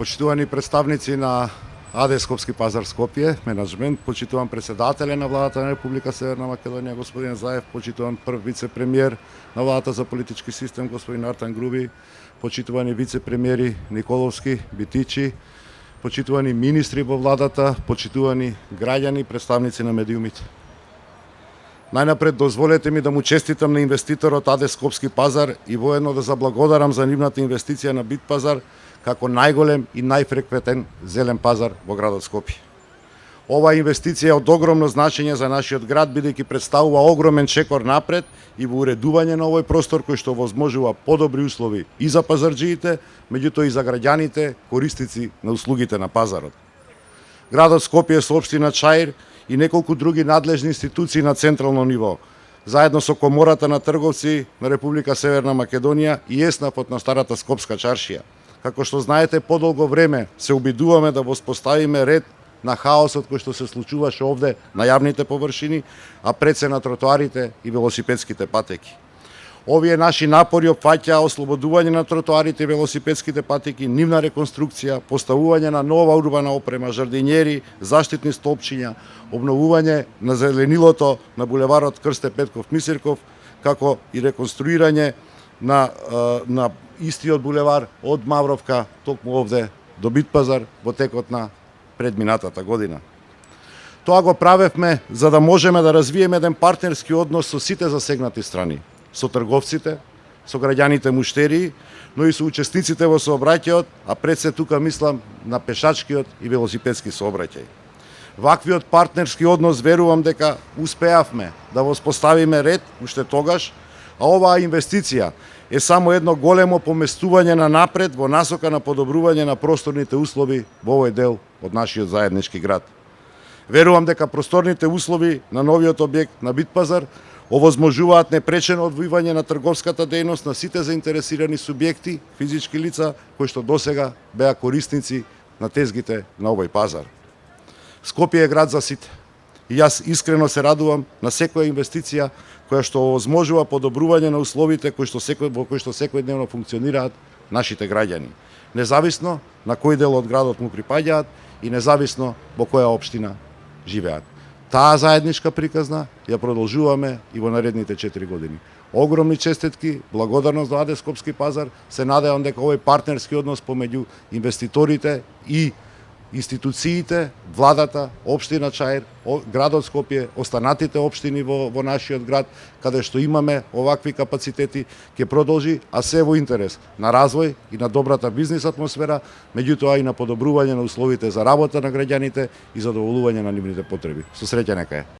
Почитувани представници на АД Скопски пазар Скопје, менеджмент, почитуван председателе на владата на Република Северна Македонија господин Заев, почитуван прв вице-премиер на владата за политички систем господин Артан Груби, почитувани вице-премиери Николовски, Битичи, почитувани министри во владата, почитувани граѓани, представници на медиумите. Најнапред дозволете ми да му честитам на инвеститорот АД Скопски пазар и воедно да заблагодарам за нивната инвестиција на Битпазар како најголем и најфреквентен зелен пазар во градот Скопје. Оваа инвестиција е од огромно значење за нашиот град, бидејќи представува огромен чекор напред и во уредување на овој простор кој што возможува подобри услови и за пазарџиите, меѓутоа и за граѓаните, корисници на услугите на пазарот. Градот Скопје со општина Чаир и неколку други надлежни институции на централно ниво, заедно со Комората на трговци на Република Северна Македонија и ЕСНАФ на старата Скопска чаршија. Како што знаете, подолго време се обидуваме да воспоставиме ред на хаосот кој што се случуваше овде на јавните површини, а пред се на тротоарите и велосипедските патеки. Овие наши напори опфаќаа ослободување на тротоарите и велосипедските патеки, нивна реконструкција, поставување на нова урбана опрема, жардинјери, заштитни столпчиња, обновување на зеленилото на булеварот Крсте Петков Мисирков, како и реконструирање на истиот булевар од Мавровка токму овде до Битпазар во текот на предминатата година. Тоа го правевме за да можеме да развиеме еден партнерски однос со сите засегнати страни, со трговците, со граѓаните муштерии, но и со учесниците во сообраќајот, а пред се тука мислам на пешачкиот и велосипедски сообраќај. Ваквиот партнерски однос верувам дека успеавме да воспоставиме ред уште тогаш, а оваа инвестиција е само едно големо поместување на напред во насока на подобрување на просторните услови во овој дел од нашиот заеднички град. Верувам дека просторните услови на новиот објект на Битпазар овозможуваат непречено одвојување на трговската дејност на сите заинтересирани субјекти, физички лица, кои што досега беа корисници на тезгите на овој пазар. Скопје е град за сите. И јас искрено се радувам на секоја инвестиција која што овозможува подобрување на условите во кои што секојдневно функционираат нашите граѓани, независно на кој дел од градот му припаѓаат и независно во која општина живеат. Таа заедничка приказна ја продолжуваме и во наредните 4 години. Огромни честитки, благодарност до АД Скопски пазар, се надевам дека овој партнерски однос помеѓу инвеститорите и институциите, владата, општина Чаир, градот Скопје, останатите општини во нашиот град, каде што имаме овакви капацитети, ќе продолжи, а се во интерес на развој и на добрата бизнис атмосфера, меѓутоа и на подобрување на условите за работа на граѓаните и задоволување на нивните потреби. Со среќа нека е.